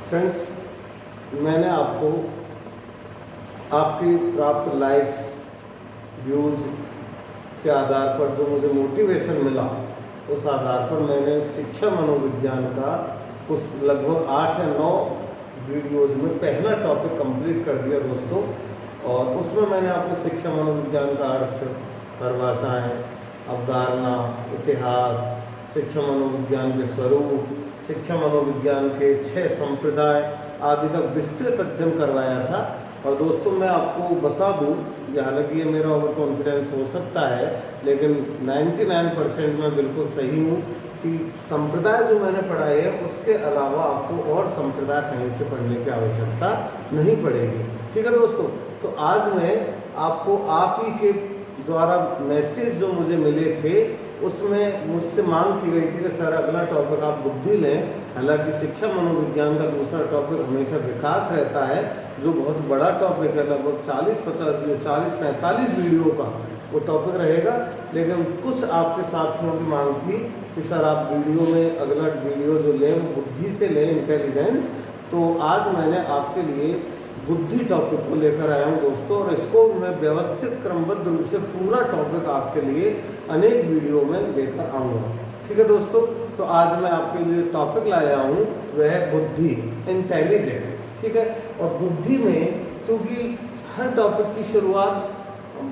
Friends, मैंने आपको आपकी प्राप्त लाइक्स व्यूज के आधार पर जो मुझे मोटिवेशन मिला, उस आधार पर मैंने शिक्षा मनोविज्ञान का उस लगभग 8 या 9 वीडियोज़ में पहला टॉपिक कंप्लीट कर दिया दोस्तों। और उसमें मैंने आपको शिक्षा मनोविज्ञान का अर्थ, परिभाषाएं, अवधारणा, इतिहास, शिक्षा मनोविज्ञान के स्वरूप, शिक्षा मनोविज्ञान के 6 संप्रदाय आदि का विस्तृत अध्ययन करवाया था। और दोस्तों, मैं आपको बता दूं, हालांकि ये मेरा ओवर कॉन्फिडेंस हो सकता है, लेकिन 99% मैं बिल्कुल सही हूँ कि संप्रदाय जो मैंने पढ़ाए है उसके अलावा आपको और संप्रदाय कहीं से पढ़ने की आवश्यकता नहीं पड़ेगी। ठीक है दोस्तों, तो आज मैं आपको आप ही के द्वारा मैसेज जो मुझे मिले थे उसमें मुझसे मांग की गई थी कि सर अगला टॉपिक आप बुद्धि लें। हालांकि शिक्षा मनोविज्ञान का दूसरा टॉपिक हमेशा विकास रहता है, जो बहुत बड़ा टॉपिक है, लगभग 40-45 वीडियो का वो टॉपिक रहेगा। लेकिन कुछ आपके साथियों की मांग थी कि सर आप वीडियो में अगला वीडियो जो लें वो बुद्धि से लें, इंटेलिजेंस। तो आज मैंने आपके लिए बुद्धि टॉपिक को लेकर आया हूँ दोस्तों, और इसको मैं व्यवस्थित क्रमबद्ध रूप से पूरा टॉपिक आपके लिए अनेक वीडियो में लेकर आऊँगा। ठीक है दोस्तों, तो आज मैं आपके लिए टॉपिक लाया हूँ वह है बुद्धि, इंटेलिजेंस। ठीक है, और बुद्धि में चूँकि हर टॉपिक की शुरुआत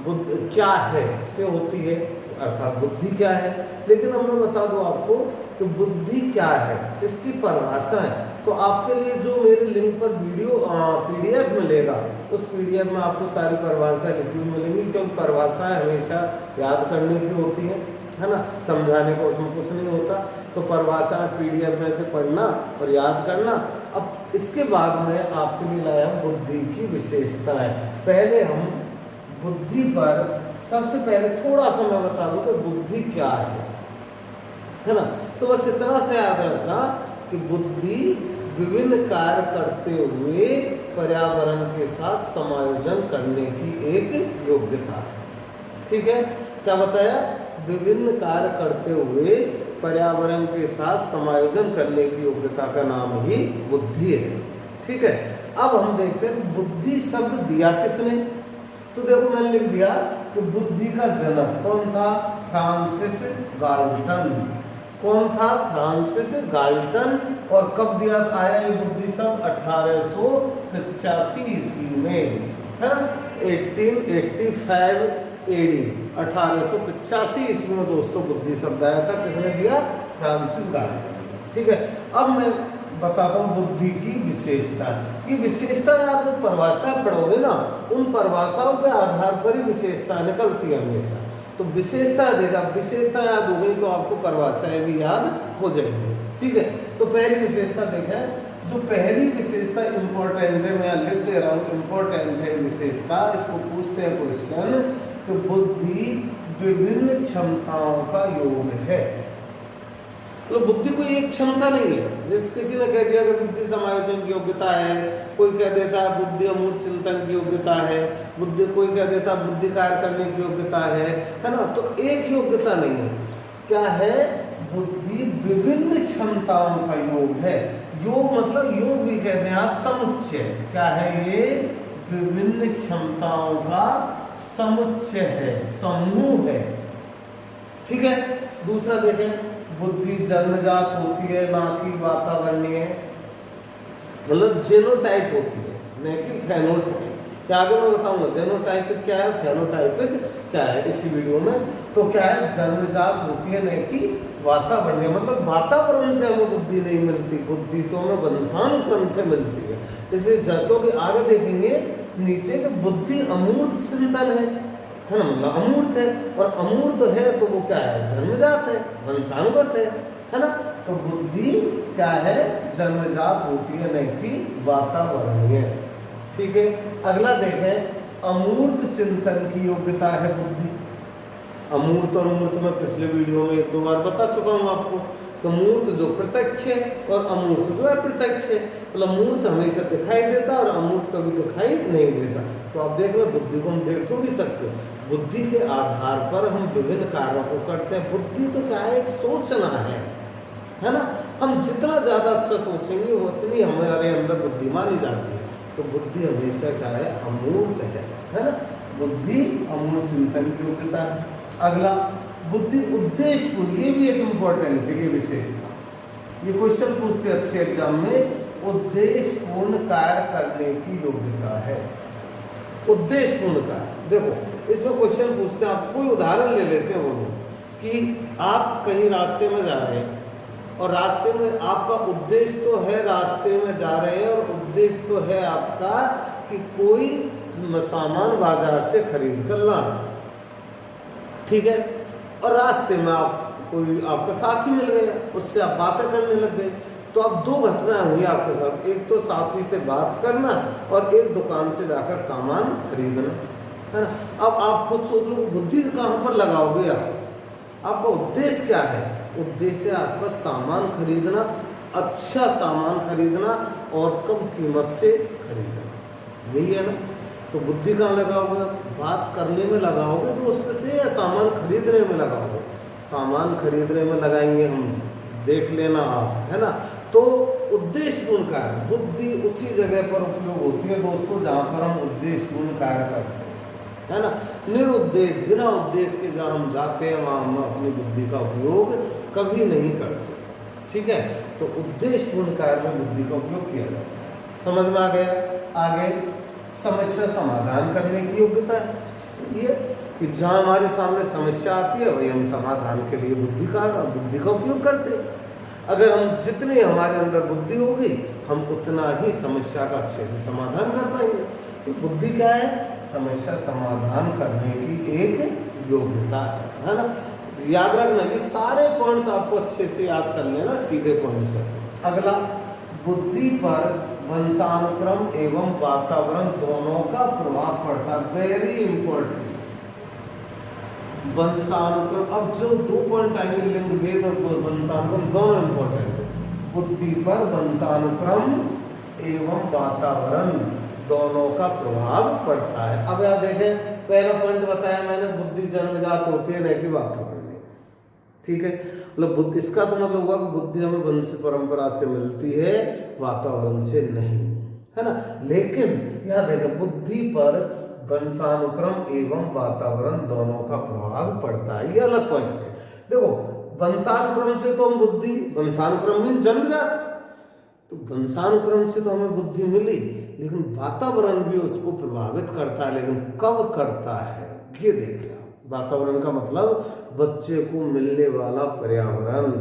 बुद्धि क्या है से होती है, अर्थात बुद्धि क्या है। लेकिन अब मैं बता दूं आपको कि बुद्धि क्या है, इसकी परिभाषा है। तो आपके लिए जो मेरे लिंक पर वीडियो PDF मिलेगा, उस PDF में आपको सारी परिभाषाएं लिखी हुई मिलेंगी, क्योंकि परिभाषाएं हमेशा याद करने की होती है ना, समझाने का उसमें कुछ नहीं होता। तो परिभाषाएं PDF में से पढ़ना और याद करना। अब इसके बाद में आपके लिए लाया हूं बुद्धि की विशेषताएं। पहले हम बुद्धि पर सबसे पहले थोड़ा सा मैं बता दूं कि बुद्धि क्या है ना। तो बस इतना से याद रखना कि बुद्धि विभिन्न कार्य करते हुए पर्यावरण के साथ समायोजन करने की एक योग्यता है। ठीक है, क्या बताया? विभिन्न कार्य करते हुए पर्यावरण के साथ समायोजन करने की योग्यता का नाम ही बुद्धि है। ठीक है, अब हम देखते हैं बुद्धि शब्द दिया किसने। तो देखो, मैंने लिख दिया कि बुद्धि का जनक कौन था? Francis Galton. कौन था? Francis Galton. और कब दिया आया ये बुद्धि शब्द? 1885 ईस्वी में, है ना, 1885 AD, 1885 ईस्वी में दोस्तों बुद्धि शब्द आया था। किसने दिया? Francis Galton. ठीक है, अब मैं बताता हूँ बुद्धि की विशेषता। ये विशेषता आप जो परिभाषा पढ़ोगे ना, उन परिभाषाओं के आधार पर ही विशेषता निकलती है हमेशा। तो विशेषता देगा, विशेषता याद हो गई तो आपको परिभाषाएं भी याद हो जाएंगी। ठीक है, तो पहली विशेषता देखें। जो पहली विशेषता इंपॉर्टेंट है, मैं लिख दे रहा हूँ, इंपॉर्टेंट है विशेषता। इसको पूछते हैं क्वेश्चन कि बुद्धि विभिन्न क्षमताओं का योग है। तो बुद्धि कोई एक क्षमता नहीं है। जिस किसी ने कह दिया कि बुद्धि समायोजन की योग्यता है, कोई कह देता है बुद्धि अमूर्त चिंतन की योग्यता है, बुद्धि कोई कह देता है बुद्धि कार्य करने की योग्यता है ना। तो एक योग्यता नहीं है। क्या है? बुद्धि विभिन्न क्षमताओं का योग है। योग मतलब योग भी कहते हैं आप, समुच्चय। क्या है ये? विभिन्न क्षमताओं का समुच्चय है, समूह है। ठीक है, दूसरा देखें, बुद्धि जन्मजात होती है ना कि वातावरणीय, मतलब जेनोटाइप होती है न कि फेनोटाइप। क्या आगे मैं बताऊंगा जेनोटाइपिक क्या है, फेनोटाइपिक क्या है इसी वीडियो में। तो क्या है? जन्मजात होती है न कि वातावरणीय, मतलब वातावरण से हमें बुद्धि नहीं मिलती, बुद्धि तो हमें वंशानुक्रम से मिलती है। इसलिए क्योंकि आगे देखेंगे नीचे कि बुद्धि अमूर्त चिंतन है ना, मतलब अमूर्त है। और अमूर्त है तो वो क्या है? जन्मजात है, वंशानुगत है ना। तो बुद्धि क्या है? जन्मजात होती है न कि वातावरणीय। ठीक है, अगला देखें, अमूर्त चिंतन की योग्यता है बुद्धि। अमूर्त और मूर्त में पिछले वीडियो में 1-2 बार बता चुका हूँ आपको कि मूर्त जो प्रत्यक्ष है और अमूर्त जो अप्रत्यक्ष है। मतलब मूर्त हमेशा दिखाई देता है और अमूर्त कभी दिखाई नहीं देता। तो आप देख लो, बुद्धि को हम देख तो नहीं सकते, बुद्धि के आधार पर हम विभिन्न कार्यों को करते हैं। बुद्धि तो क्या है? एक सोचना है है ना। हम जितना ज़्यादा अच्छा सोचेंगे उतनी हमारे अंदर बुद्धिमानी जाती है। तो बुद्धि हमेशा क्या है, अमूर्त है ना। बुद्धि अमूर्त चिंतन की योग्यता है। अगला बुद्धि उद्देश्यपूर्ण, ये भी एक इम्पोर्टेंट है, ये विशेषता, ये क्वेश्चन पूछते अच्छे एग्जाम में, उद्देश्यपूर्ण कार्य करने की योग्यता है। उद्देश्यपूर्ण कार्य, देखो इसमें क्वेश्चन पूछते हैं, आप कोई उदाहरण ले लेते हैं, वो लोग कि आप कहीं रास्ते में जा रहे हैं और रास्ते में आपका उद्देश्य तो है, रास्ते में जा रहे हैं और उद्देश्य तो है आपका कि कोई सामान बाजार से खरीद कर लाना, ठीक है। और रास्ते में आप कोई आपका साथी मिल गया, उससे आप बातें करने लग गए, तो अब दो घटनाएं हुई आपके साथ, एक तो साथी से बात करना और एक दुकान से जाकर सामान खरीदना, है ना। अब आप खुद सोच लो बुद्धि कहाँ पर लगाओगे आप, आपका उद्देश्य क्या है, उद्देश्य आपका सामान खरीदना, अच्छा सामान खरीदना और कम कीमत से खरीदना, यही है ना। तो बुद्धि कहाँ लगाओगे, बात करने में लगाओगे दोस्त से या सामान खरीदने में लगाओगे, सामान खरीदने में लगाएंगे हम, देख लेना आप, है ना। तो उद्देश्यपूर्ण कार्य, बुद्धि उसी जगह पर उपयोग होती है दोस्तों जहाँ पर हम उद्देश्यपूर्ण कार्य करते हैं, है ना। निरुद्देश्य, बिना उद्देश्य के जहाँ हम जाते हैं वहाँ हम अपनी बुद्धि का उपयोग कभी नहीं करते, ठीक है। तो उद्देश्यपूर्ण कार्य में बुद्धि का उपयोग किया जाता है, समझ में आ गया। आगे समस्या समाधान करने की योग्यता है, ये कि जहाँ हमारे सामने समस्या आती है वही हम समाधान के लिए बुद्धि का उपयोग करते हैं। अगर हम जितनी हमारे अंदर बुद्धि होगी हम उतना ही समस्या का अच्छे से समाधान कर पाएंगे। तो बुद्धि क्या है, समस्या समाधान करने की एक योग्यता है ना। याद रखना ये सारे पॉइंट्स आपको अच्छे से याद कर लेना, सीधे पॉइंट से। अगला, बुद्धि पर वंशानुक्रम एवं वातावरण दोनों का प्रभाव पड़ता है, वेरी इंपॉर्टेंट। वंशानुक्रम, अब जो दो पॉइंट आएंगे, लिंग भेद और वंशानुक्रम दोनों इंपॉर्टेंट है। बुद्धि पर वंशानुक्रम एवं वातावरण दोनों का प्रभाव पड़ता है। अब आप देखें, पहला पॉइंट बताया मैंने, बुद्धि जन्मजात होती है, नहीं कि वातावरण में, ठीक है। मतलब बुद्धि, इसका तो मतलब हुआ कि बुद्धि हमें वंश परंपरा से मिलती है, वातावरण से नहीं, है ना। लेकिन यह देखें, बुद्धि पर वंशानुक्रम एवं वातावरण दोनों का प्रभाव पड़ता है, ये अलग पॉइंट है। देखो वंशानुक्रम से तो हम बुद्धि, वंशानुक्रम में जन्मजात, तो वंशानुक्रम से तो हमें बुद्धि मिली, लेकिन वातावरण भी उसको प्रभावित करता है, लेकिन कब करता है ये देखिए। वातावरण का मतलब बच्चे को मिलने वाला पर्यावरण,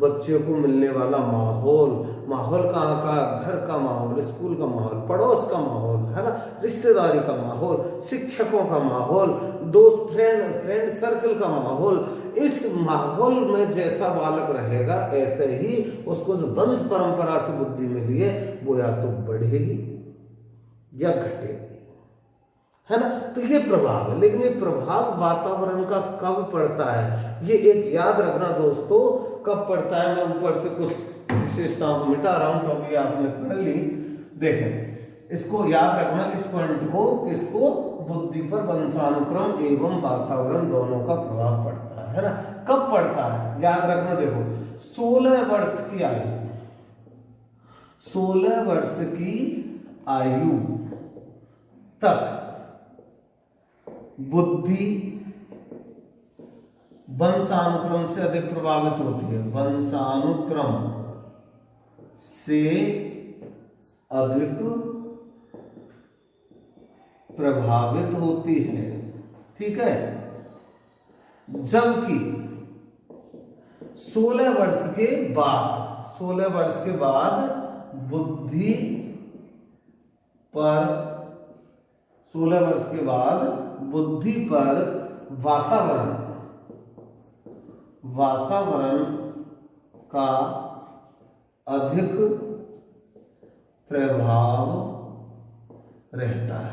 बच्चे को मिलने वाला माहौल, माहौल कहाँ का, घर का माहौल, स्कूल का माहौल, पड़ोस का माहौल, है ना, रिश्तेदारी का माहौल, शिक्षकों का माहौल, दोस्त, फ्रेंड सर्कल का माहौल। इस माहौल में जैसा बालक रहेगा ऐसे ही उसको जो वंश परंपरा से बुद्धि मिली है वो या तो बढ़ेगी या घटेगी, है ना। तो ये प्रभाव है, लेकिन ये प्रभाव वातावरण का कब पड़ता है ये एक याद रखना दोस्तों, कब पड़ता है। मैं ऊपर से कुछ विशेषताओं को मिटा रहा हूं क्योंकि आपने पढ़ ली। देखें, इसको याद रखना, इस पॉइंट को, किसको, बुद्धि पर वंशानुक्रम एवं वातावरण दोनों का प्रभाव पड़ता है ना। कब पड़ता है याद रखना, देखो 16 वर्ष की आयु, 16 वर्ष की आयु तक बुद्धि वंशानुक्रम से अधिक प्रभावित होती है, वंशानुक्रम से अधिक प्रभावित होती है, ठीक है। जबकि 16 वर्ष के बाद, 16 वर्ष के बाद बुद्धि पर, 16 वर्ष के बाद बुद्धि पर वातावरण का अधिक प्रभाव रहता है,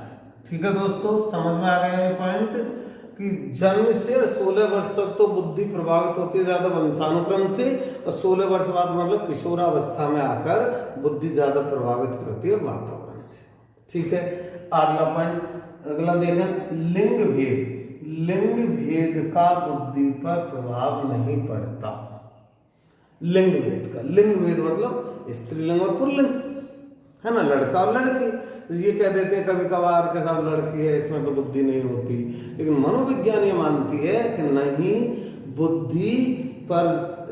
ठीक है दोस्तों। समझ में आ गया ये पॉइंट कि जन्म से 16 वर्ष तक तो बुद्धि प्रभावित होती है ज्यादा वंशानुक्रम से, और 16 वर्ष बाद मतलब किशोरावस्था में आकर बुद्धि ज्यादा प्रभावित करती है वातावरण से, ठीक है। अगला पॉइंट, अगला देखें, लिंग भेद, लिंग भेद का बुद्धि पर प्रभाव नहीं पड़ता। लिंग भेद का। लिंग भेद मतलब स्त्रीलिंग और पुल्लिंग, है ना, लड़का और लड़की। ये कह देते हैं कभी कभार के सब लड़की है, इसमें तो बुद्धि नहीं होती, लेकिन मनोविज्ञान ये मानती है कि नहीं, बुद्धि पर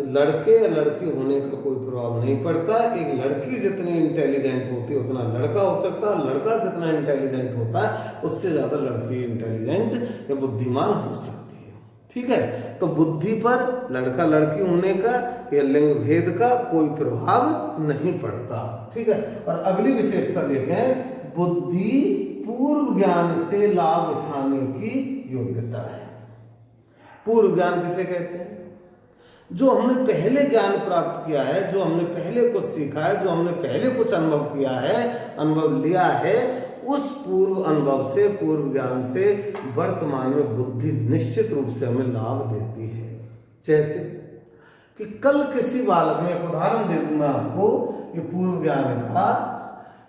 लड़के या लड़की होने का कोई प्रभाव नहीं पड़ता। एक लड़की जितनी इंटेलिजेंट होती है उतना लड़का हो सकता है, लड़का जितना इंटेलिजेंट होता है उससे ज्यादा लड़की इंटेलिजेंट या बुद्धिमान हो सकती है। ठीक है, तो बुद्धि पर लड़का लड़की होने का या लिंग भेद का कोई प्रभाव नहीं पड़ता। ठीक है, और अगली विशेषता देखें, बुद्धि पूर्व ज्ञान से लाभ उठाने की योग्यता है। पूर्व ज्ञान किसे कहते हैं? जो हमने पहले ज्ञान प्राप्त किया है, जो हमने पहले कुछ सीखा है, जो हमने पहले कुछ अनुभव किया है, अनुभव लिया है, उस पूर्व अनुभव से, पूर्व ज्ञान से वर्तमान में बुद्धि निश्चित रूप से हमें लाभ देती है। जैसे कि कल किसी बालक ने, एक उदाहरण दे दूं मैं आपको, ये पूर्व ज्ञान का,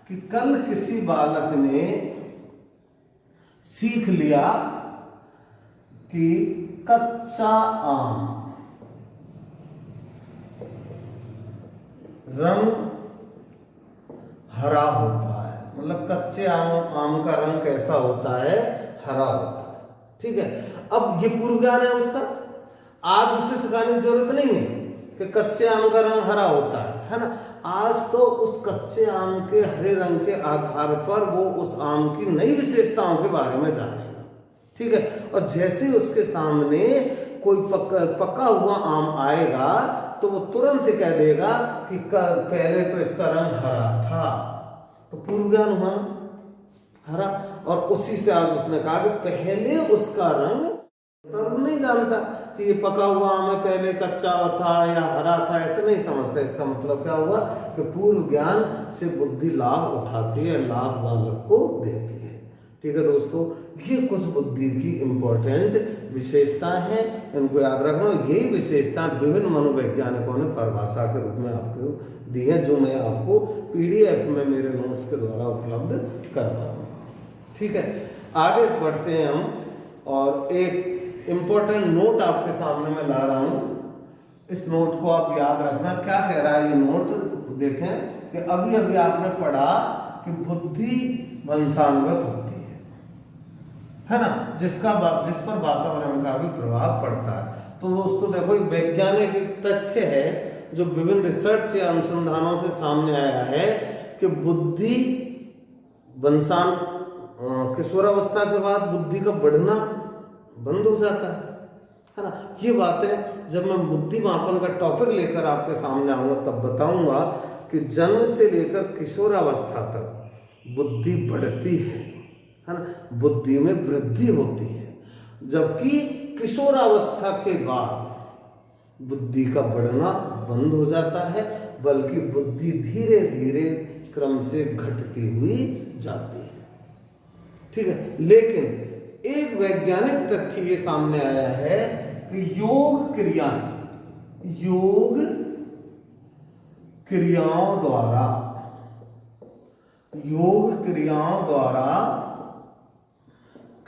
कि कल किसी बालक ने सीख लिया कि कच्चा आम रंग हरा होता है, मतलब कच्चे आम का रंग कैसा होता है? हरा होता है। ठीक है, अब ये पूर्व ज्ञान है उसका, आज उसे सिखाने की जरूरत नहीं है कि कच्चे आम का रंग हरा होता है ना। आज तो उस कच्चे आम के हरे रंग के आधार पर वो उस आम की नई विशेषताओं के बारे में जानेगा। ठीक है, और जैसे ही उसके सामने कोई पका हुआ आम आएगा तो वो तुरंत कह देगा कि पहले तो इसका रंग हरा था, तो पूर्व ज्ञान हुआ हरा। और उसी से आज उसने कहा कि पहले उसका रंग, तब नहीं जानता कि ये पका हुआ आम है, पहले कच्चा था या हरा था, ऐसे नहीं समझता। इसका मतलब क्या हुआ कि पूर्व ज्ञान से बुद्धि लाभ उठाती है, लाभ बालक को देती है। ठीक है दोस्तों, ये कुछ बुद्धि की इंपॉर्टेंट विशेषताएं हैं, इनको याद रखना। यही विशेषताएं विभिन्न मनोवैज्ञानिकों ने परिभाषा के रूप में आपको दी है, जो मैं आपको पीडीएफ में मेरे नोट्स के द्वारा उपलब्ध करवाऊंगा। ठीक है, आगे बढ़ते हैं हम, और एक इंपॉर्टेंट नोट आपके सामने मैं ला रहा हूं। इस नोट को आप याद रखना। क्या कह रहा है ये नोट? देखें कि अभी अभी आपने पढ़ा कि बुद्धि वंशानुगत होती है ना, जिस पर वातावरण का भी प्रभाव पड़ता है। तो दोस्तों देखो, वैज्ञानिक एक तथ्य है जो विभिन्न रिसर्च या अनुसंधानों से सामने आया है कि बुद्धि वंशान किशोरावस्था के बाद बुद्धि का बढ़ना बंद हो जाता है ना। ये बातें जब मैं बुद्धि मापन का टॉपिक लेकर आपके सामने आऊंगा तब बताऊंगा कि जन्म से लेकर किशोरावस्था तक बुद्धि बढ़ती है ना, बुद्धि में वृद्धि होती है, जबकि किशोरावस्था के बाद बुद्धि का बढ़ना बंद हो जाता है, बल्कि बुद्धि धीरे धीरे क्रम से घटती हुई जाती है। ठीक है, लेकिन एक वैज्ञानिक तथ्य ये सामने आया है कि योग क्रियाओं द्वारा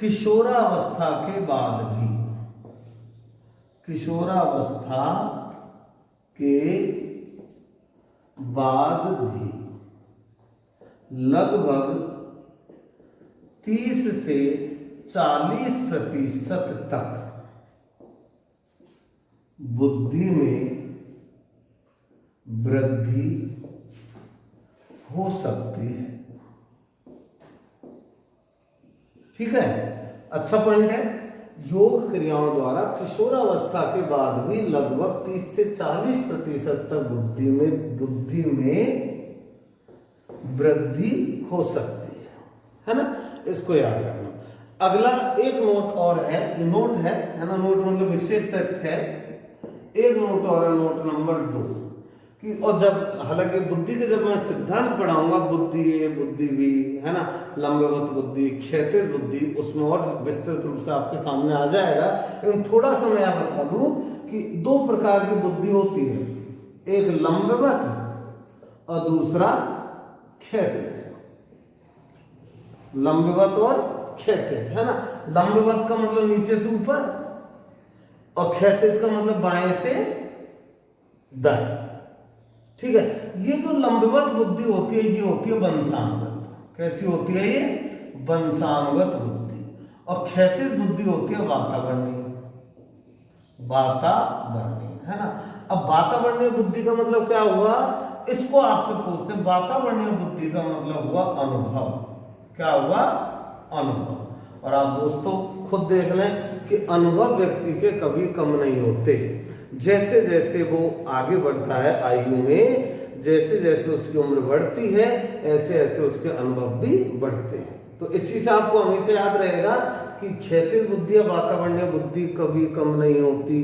किशोरावस्था के बाद भी लगभग 30 से 40% तक बुद्धि में वृद्धि हो सकती है। ठीक है, अच्छा पॉइंट है। योग क्रियाओं द्वारा किशोरावस्था के बाद भी लगभग 30 से 40% तक बुद्धि में वृद्धि हो सकती है ना। इसको याद रखना। अगला एक नोट और है, नोट है ना, नोट मतलब विशेष तथ्य है। एक नोट और है, नोट नंबर 2 कि, और जब हालांकि बुद्धि के जब मैं सिद्धांत पढ़ाऊंगा, बुद्धि ए बुद्धि बी, है ना, लंबवत बुद्धि, क्षैतिज बुद्धि, उसमें और विस्तृत रूप से आपके सामने आ जाएगा। लेकिन थोड़ा सा मैं बता दूं कि 2 प्रकार की बुद्धि होती है, एक लंबवत और दूसरा क्षैतिज। लंबवत और क्षैतिज, है ना। लंबवत का मतलब नीचे से ऊपर और क्षैतिज का मतलब बाएं से दाएं। ठीक है, ये जो लंबवत बुद्धि होती है ये होती है वंशानुगत। कैसी होती है ये? वंशानुगत बुद्धि। और क्षैतिज बुद्धि होती है वातावरणीय। वातावरणीय, है ना। अब वातावरणीय बुद्धि का मतलब क्या हुआ, इसको आपसे पूछते हैं। वातावरणीय बुद्धि का मतलब हुआ अनुभव। क्या हुआ? अनुभव। और आप दोस्तों खुद देख लें कि अनुभव व्यक्ति के कभी कम नहीं होते। जैसे जैसे वो आगे बढ़ता है आयु में, जैसे जैसे उसकी उम्र बढ़ती है, ऐसे ऐसे उसके अनुभव भी बढ़ते हैं। तो इसी से आपको हमेशा याद रहेगा कि क्षैतिज बुद्धि या वातावरणीय बुद्धि कभी कम नहीं होती।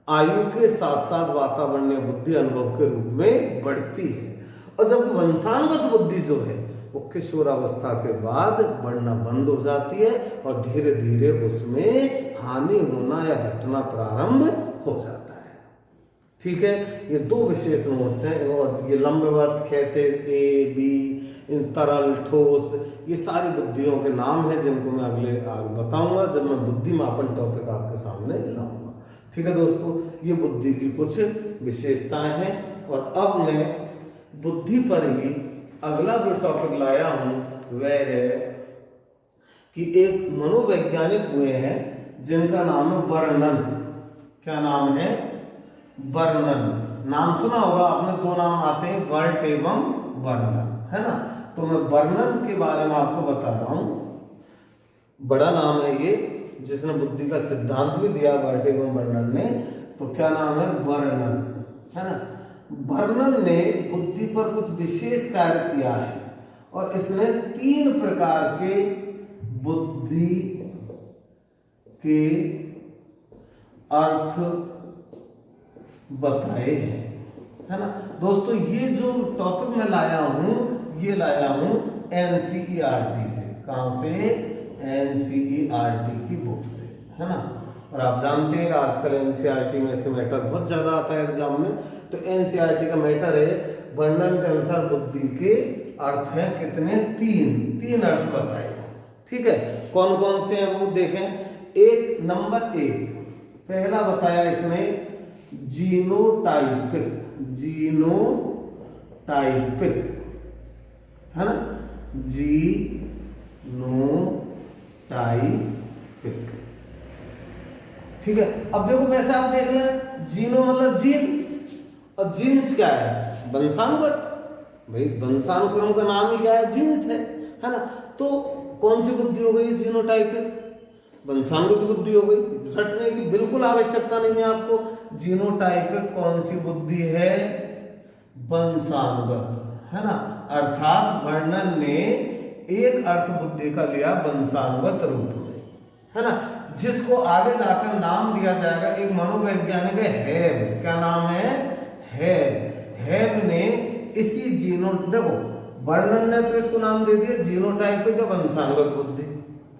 आयु के साथ साथ वातावरणीय बुद्धि अनुभव के रूप में बढ़ती है। और जब वंशानुगत बुद्धि जो है वो किशोरावस्था के बाद बढ़ना बंद हो जाती है और धीरे धीरे उसमें हानि होना या घटना प्रारंभ हो जाता है। ठीक है, ये दो विशेष नोट्स हैं। और ये लंबवत, क्षैतिज, ए, बी, इन तरल, ठोस, ये सारी बुद्धियों के नाम हैं जिनको मैं आगे बताऊंगा जब मैं बुद्धि मापन टॉपिक आपके सामने लाऊंगा। ठीक है दोस्तों, ये बुद्धि की कुछ विशेषताएं हैं। और अब मैं बुद्धि पर ही अगला जो टॉपिक लाया हूं वह है कि एक मनोवैज्ञानिक हुए हैं जिनका नाम है बर्नन। क्या नाम है? बर्नन। नाम सुना होगा आपने, दो नाम आते हैं, वर्ट एवं बर्नन, है ना। तो मैं बर्नन के बारे में आपको बता रहा हूं। बड़ा नाम है ये, जिसने बुद्धि का सिद्धांत भी दिया वर्ट एवं बर्नन ने। तो क्या नाम है? बर्नन, है ना। बर्नन ने बुद्धि पर कुछ विशेष कार्य किया है और इसने 3 प्रकार के बुद्धि के अर्थ बताए हैं, है ना। दोस्तों ये जो टॉपिक मैं लाया हूं ये लाया हूं एनसीईआरटी से। कहां से? एनसीईआरटी की बुक से, है ना। और आप जानते हैं आजकल एनसीईआरटी में ऐसे मैटर बहुत ज्यादा आता है एग्जाम में। तो एनसीईआरटी का मैटर है, वर्णन के अनुसार बुद्धि के अर्थ हैं कितने? 3 अर्थ बताए। ठीक है, कौन कौन से हैं वो देखें। नंबर 1 पहला बताया इसने जीनोटाइपिक। जीनोटाइपिक, है ना। जीनोटाइपिक। ठीक है, अब देखो वैसे आप देख लें, जीनो मतलब जीन्स, और जीन्स क्या है? वंशानुगत। भाई वंशानुक्रम का नाम ही क्या है? जीन्स है ना। तो कौन सी बुद्धि हो गई? जीनोटाइपिक, वंशानुगत बुद्धि हो गई। रटने की बिल्कुल आवश्यकता नहीं है आपको। जीनोटाइपिक कौन सी बुद्धि है? वंशानुगत, है ना। अर्थात वर्णन ने एक अर्थ बुद्धि का लिया वंशानुगत रूप में, है ना, जिसको आगे जाकर नाम दिया जाएगा। एक मनोवैज्ञानिक है हेब। क्या नाम है? हेब। हेब ने इसी देखो वर्णन ने तो इसको नाम दे दिया जीनोटाइपिक या वंशानुगत बुद्धि,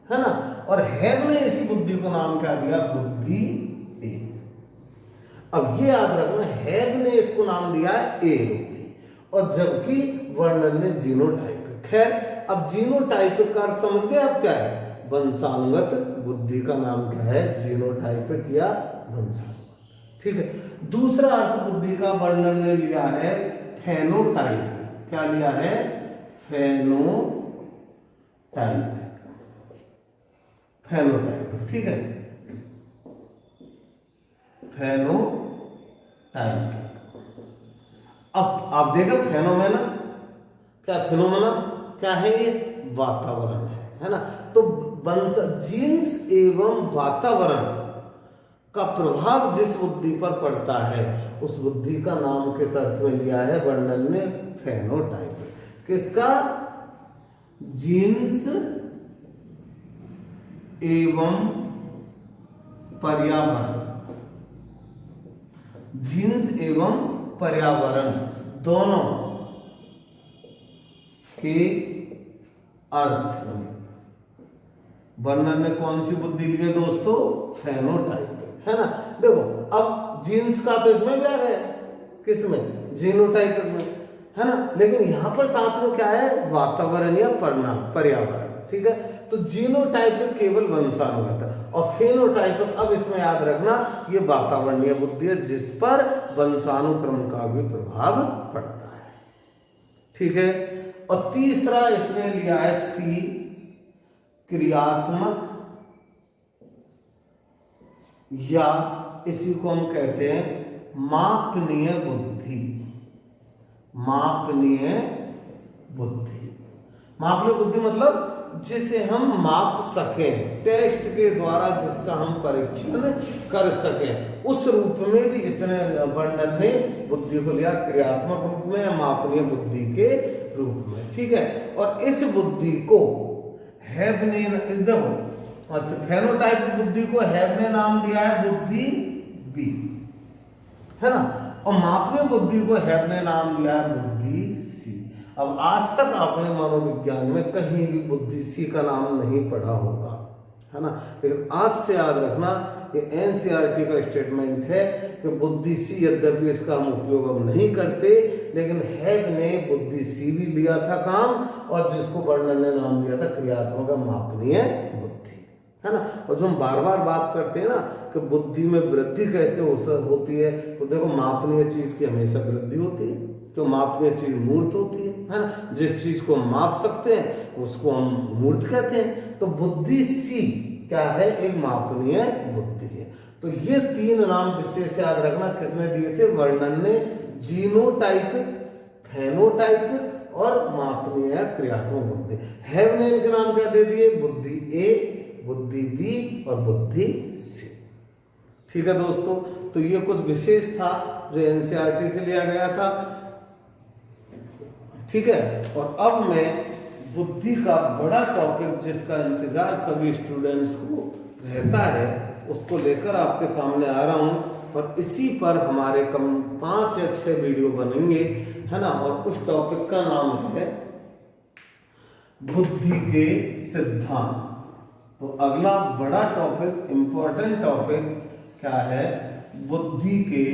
है ना। और हेब ने इसी बुद्धि को नाम क्या दिया? बुद्धि ए। अब ये याद रखना, हेब ने इसको नाम दिया है ए बुद्धि, और जबकि वर्णन ने जीनोटाइपिक। खैर, अब जीनोटाइपिक का अर्थ समझ गए आप क्या है? वंशानुगत बुद्धि का नाम क्या है? जीनोटाइपिक या वंशानुगत। ठीक है, दूसरा अर्थ बुद्धि का वर्णन ने लिया है फेनोटाइपिक। क्या लिया है? फेनोटाइपिक। फेनोटाइपिक, ठीक है, फेनोटाइपिक। अब आप देखो फेनोमेना। क्या फेनोमेना क्या है? ये वातावरण है ना। तो जीन्स एवं वातावरण का प्रभाव जिस बुद्धि पर पड़ता है उस बुद्धि का नाम किस अर्थ में लिया है वर्णन ने? फेनोटाइपिक। किसका? जीन्स एवं पर्यावरण। जीन्स एवं पर्यावरण दोनों के अर्थ में वर्णन ने कौन सी बुद्धि ली है दोस्तों? फेनोटाइपिक, है ना। देखो अब जीन्स का तो इसमें भी आ गया, किसमें? जीनोटाइपिक में, है ना। लेकिन यहां पर साथ में क्या है? वातावरण या पर्यावरण। ठीक है, तो जीनोटाइपिक केवल वंशानुगत है और फेनोटाइपिक, अब इसमें याद रखना, ये वातावरणीय बुद्धि है जिस पर वंशानुक्रम का भी प्रभाव पड़ता है। ठीक है। और तीसरा इसने लिया है सी, क्रियात्मक, या इसी को हम कहते हैं मापनीय बुद्धि। मापनीय बुद्धि, मापनीय बुद्धि मतलब जिसे हम माप सकें, टेस्ट के द्वारा जिसका हम परीक्षण कर सकें, उस रूप में भी इसने वर्णन ने बुद्धि को लिया, क्रियात्मक रूप में या मापनीय बुद्धि के रूप में। ठीक है। और इस बुद्धि को हैव ने, इस देखो, अच्छा, फेनोटाइप बुद्धि को हैव ने नाम दिया है बुद्धि बी, है ना, और मापनीय बुद्धि को हैव ने नाम दिया है बुद्धि सी। अब आज तक आपने मनोविज्ञान में कहीं भी बुद्धि सी का नाम नहीं पढ़ा होगा, है ना, लेकिन आज से याद रखना कि एनसीईआरटी का स्टेटमेंट है कि बुद्धि सी, यद्यपि इसका हम उपयोग अब नहीं करते, लेकिन हैव ने बुद्धि सी भी लिया था काम, और जिसको वर्णन ने नाम दिया था क्रियात्मक मापनीय बुद्धि, है ना। और जो हम बार बार बात करते हैं ना कि बुद्धि में वृद्धि कैसे होती है, तो देखो मापनीय चीज की हमेशा वृद्धि होती है, जो मापनीय चीज मूर्त होती है ना। जिस चीज को हम माप सकते हैं उसको हम मूर्त कहते हैं। तो बुद्धि सी क्या है, एक मापनीय बुद्धि है। तो ये तीन नाम विशेष याद रखना किसने दिए थे, वर्णन ने। जीनोटाइपिक, फेनोटाइपिक और मापनीय क्रियात्मक बुद्धि। हैव ने इनके नाम क्या दे दिए, बुद्धि ए, बुद्धि बी और बुद्धि सी। ठीक है दोस्तों, तो ये कुछ विशेष था जो एनसीईआरटी से लिया गया था। ठीक है। और अब मैं बुद्धि का बड़ा टॉपिक जिसका इंतजार सभी स्टूडेंट्स को रहता है उसको लेकर आपके सामने आ रहा हूं, और इसी पर हमारे कम 5 या 6 वीडियो बनेंगे, है ना। और उस टॉपिक का नाम है बुद्धि के सिद्धांत। तो अगला बड़ा टॉपिक, इंपॉर्टेंट टॉपिक क्या है, बुद्धि के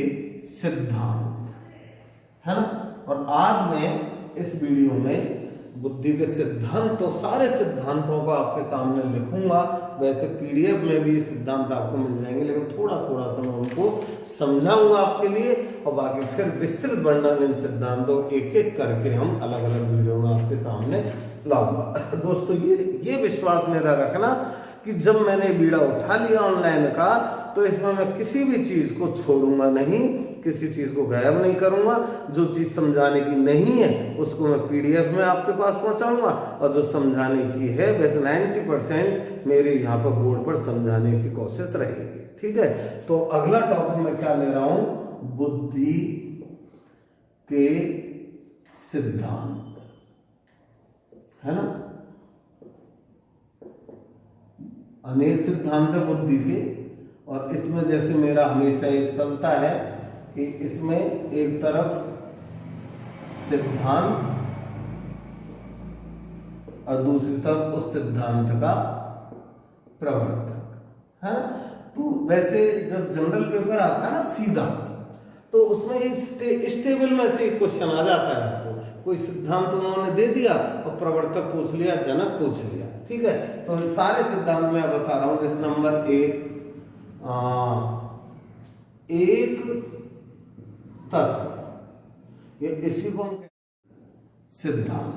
सिद्धांत, है ना। और आज मैं इस वीडियो में बुद्धि के सिद्धांत, तो सारे सिद्धांतों को आपके सामने लिखूंगा। वैसे पीडीएफ में भी सिद्धांत आपको मिल जाएंगे, लेकिन थोड़ा थोड़ा सा मैं उनको समझाऊंगा आपके लिए, और बाकी फिर विस्तृत वर्णन इन सिद्धांतों एक एक करके हम अलग अलग वीडियो में आपके सामने लाऊंगा। दोस्तों ये विश्वास मेरा रखना कि जब मैंने बीड़ा उठा लिया ऑनलाइन का, तो इसमें मैं किसी भी चीज को छोड़ूंगा नहीं, किसी चीज को गायब नहीं करूंगा। जो चीज समझाने की नहीं है उसको मैं पीडीएफ में आपके पास पहुंचाऊंगा, और जो समझाने की है वैसे 90% मेरे यहाँ पर बोर्ड पर समझाने की कोशिश रहेगी। ठीक है। तो अगला टॉपिक मैं क्या ले रहा हूं, बुद्धि के सिद्धांत, है ना। अनेक सिद्धांत है बुद्धि के, और इसमें जैसे मेरा हमेशा एक चलता है कि इसमें एक तरफ सिद्धांत और दूसरी तरफ उस सिद्धांत का प्रवर्तक, है। तो वैसे जब जनरल पेपर आता है ना सीधा, तो उसमें एक स्टेबल में से क्वेश्चन आ जाता है आपको, कोई सिद्धांत उन्होंने दे दिया और प्रवर्तक पूछ लिया, जनक पूछ लिया। ठीक है। तो सारे सिद्धांत मैं बता रहा हूं, जैसे नंबर एक तत्व, ये इसी को हम सिद्धांत,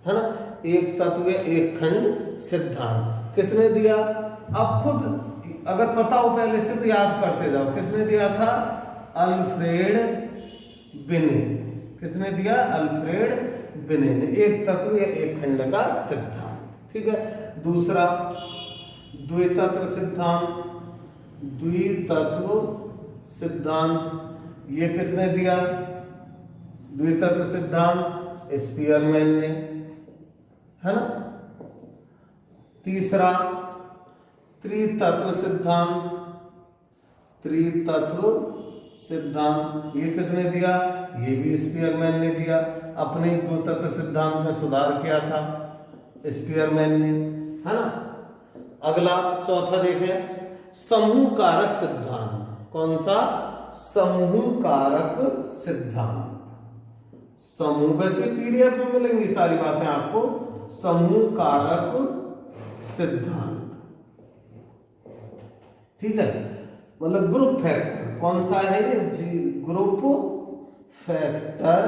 है ना। एक तत्व या एक खंड सिद्धांत किसने दिया, आप खुद अगर पता हो पहले से तो याद करते जाओ। किसने दिया था, अल्फ्रेड बिने। किसने दिया, अल्फ्रेड बिने ने। एक तत्व या एक खंड का सिद्धांत। ठीक है। दूसरा द्वितत्व सिद्धांत, द्वितत्व सिद्धांत ये किसने दिया, द्वितत्व सिद्धांत स्पीयरमैन ने, है ना। तीसरा त्रितत्व सिद्धांत, त्रितत्व सिद्धांत ये किसने दिया, ये भी स्पीयरमैन ने दिया। अपने दो तत्व सिद्धांत में सुधार किया था स्पीयरमैन ने, है ना। अगला चौथा देखें, समूह कारक सिद्धांत। कौन सा, समूह कारक सिद्धांत। समूह, वैसे पीडीएफ में मिलेंगी सारी बातें आपको। समूह कारक सिद्धांत, ठीक है। मतलब ग्रुप फैक्टर। कौन सा है ये? ग्रुप फैक्टर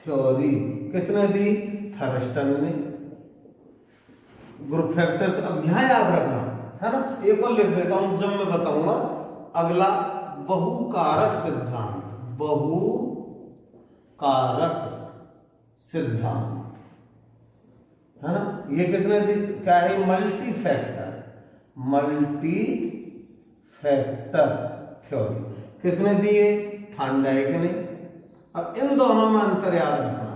थ्योरी किसने दी? थर्स्टन ने। ग्रुप फैक्टर, तो अब यहां याद रखना है ना, एक और लिख देता हूं जब मैं बताऊंगा। अगला बहुकारक सिद्धांत, बहुकारक सिद्धांत है ना, ये किसने दी? क्या है? Multi factor, multi factor theory किसने दी है? थार्नडाइक ने। अब इन दोनों में अंतर याद रखना,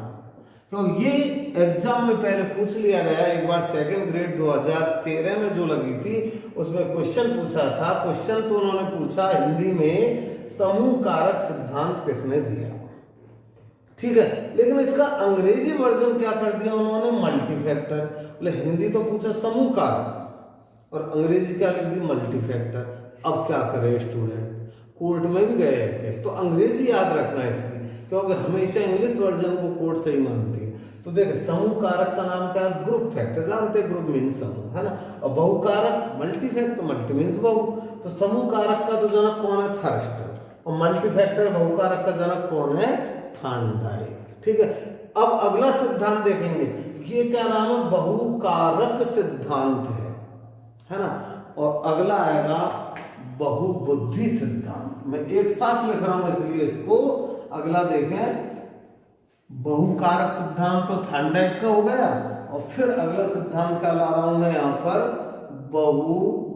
तो ये एग्जाम में पहले पूछ लिया गया एक बार, सेकंड ग्रेड 2013 में जो लगी थी उसमें क्वेश्चन पूछा था। क्वेश्चन तो उन्होंने पूछा हिंदी में, समूह कारक सिद्धांत किसने दिया, ठीक है, लेकिन इसका अंग्रेजी वर्जन क्या कर दिया उन्होंने? Multi factor. बोले हिंदी तो पूछा समूह कारक और अंग्रेजी क्या लिख दी? Multi factor. अब क्या करे स्टूडेंट, कोर्ट में भी गए केस, तो अंग्रेजी याद रखना है इसकी, क्योंकि हमेशा इंग्लिश वर्जन को कोर्ट सही मानती है। तो देखे समूह कारक का नाम क्या है? ग्रुप फैक्टर, जानते हैं ग्रुप मीन्स समूह, है ना, और बहुकारक मल्टी फैक्टर, मल्टी मीन्स बहु। तो समूह कारक का तो जनक कौन है? थर्स्टन, और मल्टी फैक्टर बहुकारक का जनक कौन है? थार्नडाइक, ठीक है। अब अगला सिद्धांत देखेंगे, ये क्या नाम है? बहुकारक सिद्धांत है ना, और अगला आएगा बहुबुद्धि सिद्धांत। मैं एक साथ लिख रहा हूं इसलिए इसको, अगला देखें, बहुकारक सिद्धांत तो थार्नडाइक का हो गया, और फिर अगला सिद्धांत क्या ला रहा हूं मैं यहां पर? बहुबुद्धि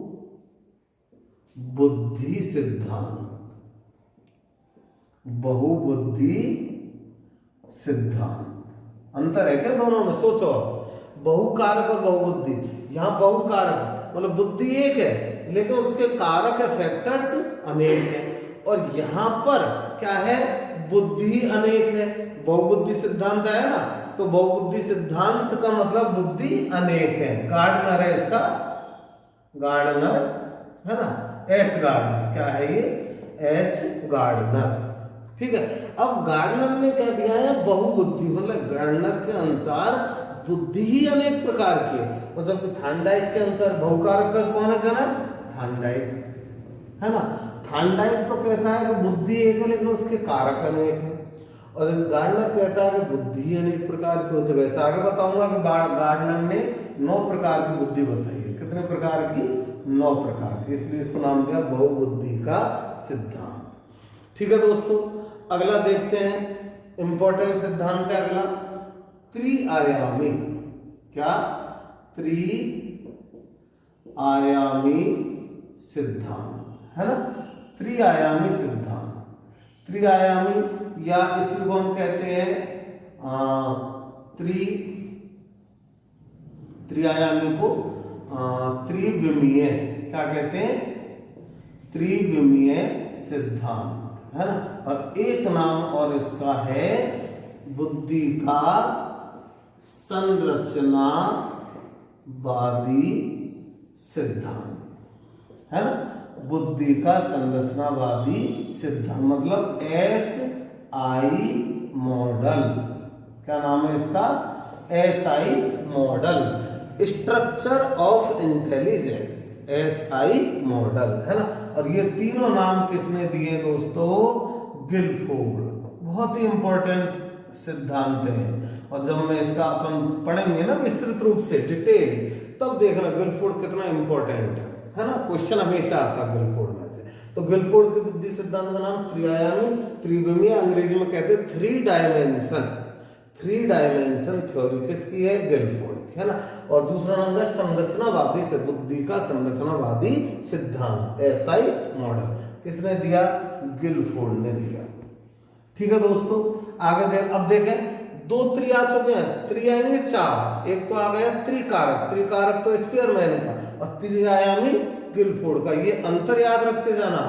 सिद्धांत, बहुबुद्धि सिद्धांत। अंतर है क्या दोनों में? सोचो, बहुकारक और बहुबुद्धि। यहां बहुकारक मतलब बुद्धि एक है लेकिन उसके कारक है, फैक्टर्स अनेक है, और यहां पर क्या है? बुद्धि अनेक है। बहुबुद्धि सिद्धांत है ना, तो बहुबुद्धि सिद्धांत का मतलब बुद्धि अनेक है। गार्डनर है इसका, गार्डनर है ना, एच गार्डनर, क्या है ये? एच गार्डनर, ठीक है। अब गार्डनर ने क्या दिया है? बहुबुद्धि, मतलब गार्डनर के अनुसार बुद्धि ही अनेक प्रकार की है, और जबकि थार्नडाइक के अनुसार बहुकारक का कौन है जनक? थार्नडाइक, है ना। थार्नडाइक तो कहता है कि बुद्धि एक है लेकिन उसके कारक अनेक है, और गार्डनर कहता है कि बुद्धि अनेक प्रकार की होती है। वैसे आगे बताऊंगा कि गार्डनर ने 9 प्रकार की बुद्धि बताई है। कितने प्रकार की? 9 प्रकार की, इसलिए इसको नाम दिया बहुबुद्धि का सिद्धांत, ठीक है दोस्तों। अगला देखते हैं, इंपॉर्टेंट सिद्धांत है अगला, त्रिआयामी। क्या? त्रिआयामी सिद्धांत, है ना, त्रिआयामी सिद्धांत। त्रिआयामी, या इसको हम कहते हैं त्रिआयामी को त्रिविमीय, क्या कहते हैं? त्रिविमीय सिद्धांत, है ना। और एक नाम और इसका है बुद्धि का संरचनावादी सिद्धांत, है ना। बुद्धि का संरचनावादी सिद्धांत मतलब SI मॉडल। क्या नाम है इसका? SI model, structure of intelligence, SI model, है ना। और ये तीनों नाम किसने दिए दोस्तों? गिलफोर्ड। बहुत ही इंपॉर्टेंट सिद्धांत है, और जब मैं इसका अपन पढ़ेंगे ना विस्तृत रूप से डिटेल, तब देखना गिलफोर्ड कितना इंपॉर्टेंट है ना। क्वेश्चन हमेशा आता है गिलफोर्ड में से। तो गिलफोर्ड के बुद्धि सिद्धांत का नाम त्रिआयामी, त्रिविमीय, अंग्रेजी में कहते हैं थ्री डायमेंशन थ्योरी किसकी है? गिलफोर्ड, है ना। और दूसरा नाम है संरचनावादी से, बुद्धि का संरचनावादी सिद्धांत, SI मॉडल, किसने दिया? गिलफोर्ड ने दिया, ठीक है दोस्तों। आगे अब देखें, 2 त्रि आ चुके हैं, त्रि आएंगे 4, एक तो आ गया त्रिकारक, त्रिकारक तो स्पीयरमैन का, और त्रिआयामी गिलफोर्ड का। ये अंतर याद रखते जाना।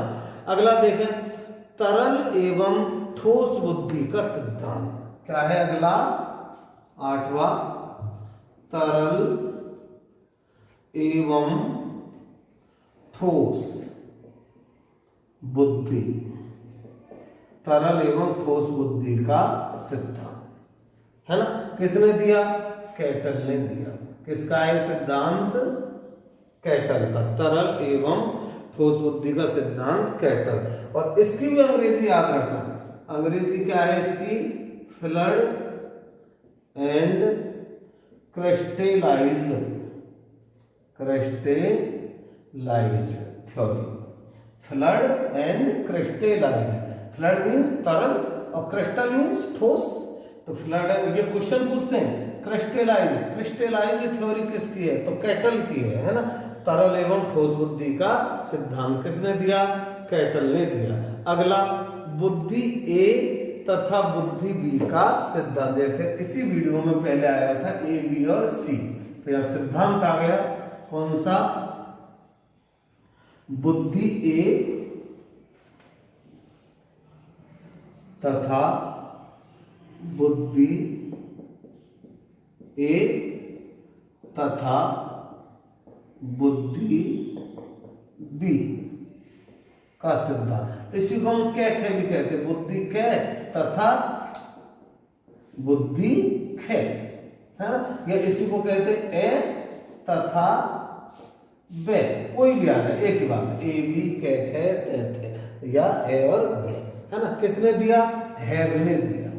अगला देखें, तरल एवं ठोस बुद्धि का सिद्धांत। क्या है अगला? 8वां, तरल एवं ठोस बुद्धि, तरल एवं ठोस बुद्धि का सिद्धांत, है ना। किसने दिया? कैटल ने दिया। किसका है सिद्धांत? कैटल का, तरल एवं ठोस बुद्धि का सिद्धांत कैटल। और इसकी भी अंग्रेजी याद रखना, अंग्रेजी क्या है इसकी, flood and crystallised theory. Flood and crystallised, flood means तरल और क्रिस्टल मीन्स ठोस। तो फ्लड, ये क्वेश्चन पूछते हैं क्रिस्टलाइज्ड थ्योरी किसकी है, तो कैटल की है ना। तरल एवं ठोस बुद्धि का सिद्धांत किसने दिया, कैटल ने दिया। अगला, बुद्धि ए तथा बुद्धि बी का सिद्धांत, जैसे इसी वीडियो में पहले आया था ए बी और सी, तो यह सिद्धांत आ गया कौन सा, बुद्धि ए तथा बुद्धि ए तथा बुद्धि बी का सिद्धांत। इसी को हम कै खे भी कहते हैं, बुद्धि कै तथा बुद्धि खे, है ना। या इसी को कहते हैं ए तथा बे, कोई भी आ जाए एक ही बात है, ए बी कै खे ते थे, या ए और बे, है ना। किसने दिया, हैव ने दिया,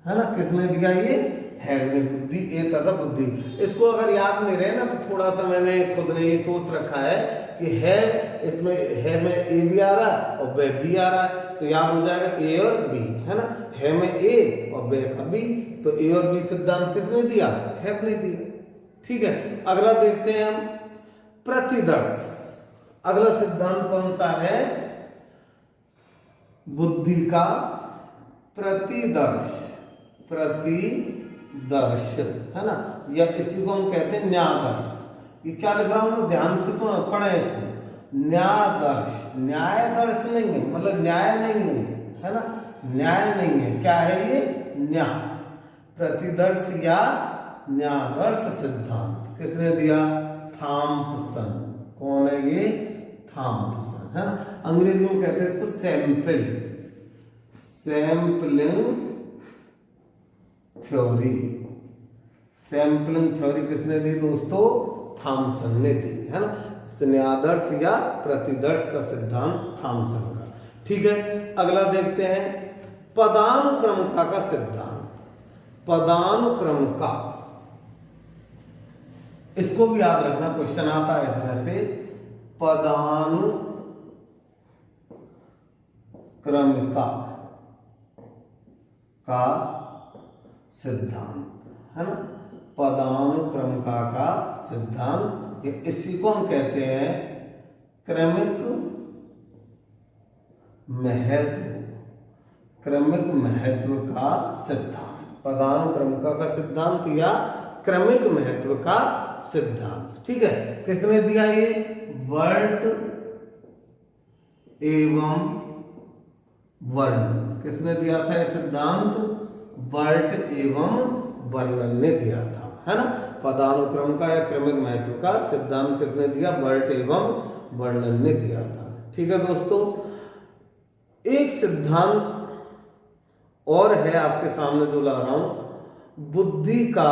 है ना। किसने दिया, ये हैव ने, बुद्धि ए तथा बुद्धि। इसको अगर याद नहीं रहे ना तो थोड़ा सा मैंने खुद ने ही सोच रखा है कि है, इसमें है में ए भी आ रहा है और बे भी आ रहा है, तो याद हो जाएगा ए और बी, है ना। है में ए और बे का बी, तो ए और बी सिद्धांत किसने दिया, हैव ने दिया। ठीक है, अगला देखते हैं हम, प्रतिदर्श। अगला सिद्धांत कौन सा है, बुद्धि का प्रतिदर्श, है ना। या इसी को हम कहते हैं न्यायदर्श। ये क्या लिख रहा हूं, ध्यान से सुनो, पढ़े इसको, न्यायदर्श, न्यायदर्श नहीं है, मतलब न्याय नहीं है ना, न्याय नहीं है, क्या है ये, न्याय। प्रतिदर्श या न्यायदर्श सिद्धांत किसने दिया, थॉम्पसन। कौन है ये, थॉम्पसन, है ना। अंग्रेजी में कहते हैं इसको सैंपलिंग थ्योरी। सैंपलिंग थ्योरी किसने दी दोस्तों, थॉम्पसन ने दी, है ना। न्यायदर्श या प्रतिदर्श का सिद्धांत थॉम्पसन का। ठीक है, अगला देखते हैं, पदानुक्रमता का सिद्धांत। पदानुक्रमता, इसको भी याद रखना, क्वेश्चन आता है इसमें से, पदानुक्रमता का सिद्धांत, है ना। पदानुक्रमता का सिद्धांत, इसी को हम कहते हैं क्रमिक महत्व का सिद्धांत। पदानुक्रमता का सिद्धांत या क्रमिक महत्व का सिद्धांत। ठीक है, किसने दिया ये, वर्ट एवं वर्णन। किसने दिया था ये सिद्धांत, वर्ट एवं वर्णन ने दिया था, है ना। पदानुक्रम का या क्रमिक महत्व का सिद्धांत किसने दिया, वर्ट एवं वर्णन ने दिया था। ठीक है दोस्तों, एक सिद्धांत और है आपके सामने जो ला रहा हूं, बुद्धि का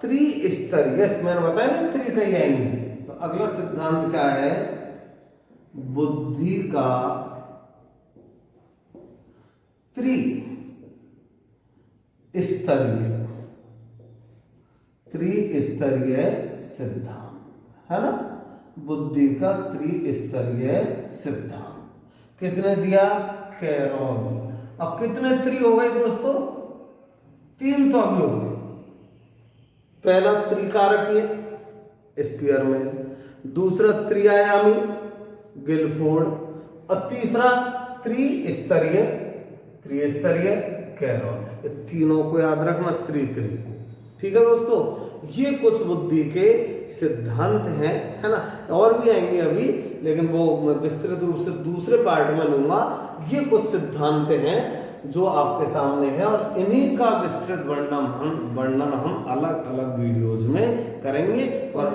त्रिस्तरीय, मैंने बताया ना त्रि कहीं आएंगे, तो अगला सिद्धांत क्या है, बुद्धि का त्रिस्तरीय सिद्धांत, है ना। बुद्धि का त्रिस्तरीय सिद्धांत किसने दिया, कैरोल। अब कितने त्रि हो गए दोस्तों, 3 तो अभी हो गए। पहला त्रिकारक है स्पीयर में, दूसरा त्रिआयामी गिलफोर्ड, और तीसरा त्रिस्तरीय कैरोल। तीनों को याद रखना, त्रि। ठीक है दोस्तों, ये कुछ बुद्धि के सिद्धांत हैं, है ना। और भी आएंगे अभी, लेकिन वो मैं विस्तृत रूप से दूसरे पार्ट में लूंगा। ये कुछ सिद्धांत हैं जो आपके सामने है, और इन्हीं का विस्तृत वर्णन हम अलग अलग वीडियोज में करेंगे, और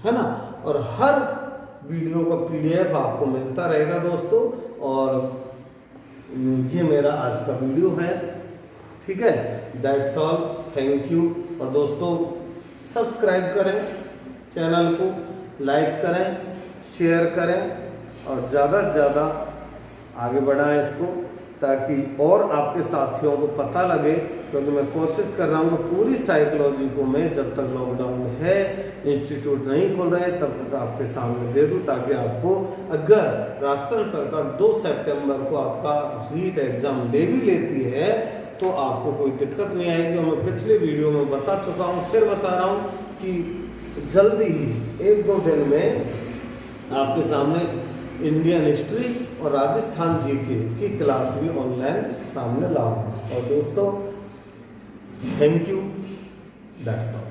है ना। और हर वीडियो का PDF आपको मिलता रहेगा दोस्तों। और ये मेरा आज का वीडियो है, ठीक है। That's all, thank you. और दोस्तों सब्सक्राइब करें चैनल को, लाइक करें शेयर करें और ज़्यादा से ज़्यादा आगे बढ़ाएं इसको, ताकि और आपके साथियों को पता लगे। क्योंकि मैं कोशिश कर रहा हूँ कि पूरी साइकोलॉजी को मैं जब तक लॉकडाउन है, इंस्टीट्यूट नहीं खुल रहे हैं, तब तक आपके सामने दे दूँ, ताकि आपको अगर राजस्थान सरकार 2 सितंबर को आपका रीट एग्जाम ले भी लेती है तो आपको कोई दिक्कत नहीं आएगी। और मैं पिछले वीडियो में बता चुका हूँ, फिर बता रहा हूँ कि जल्दी ही 1-2 दिन में आपके सामने इंडियन हिस्ट्री और राजस्थान जीके की क्लास भी ऑनलाइन सामने लाऊंगा। और दोस्तों, थैंक यू, दैट्स ऑल।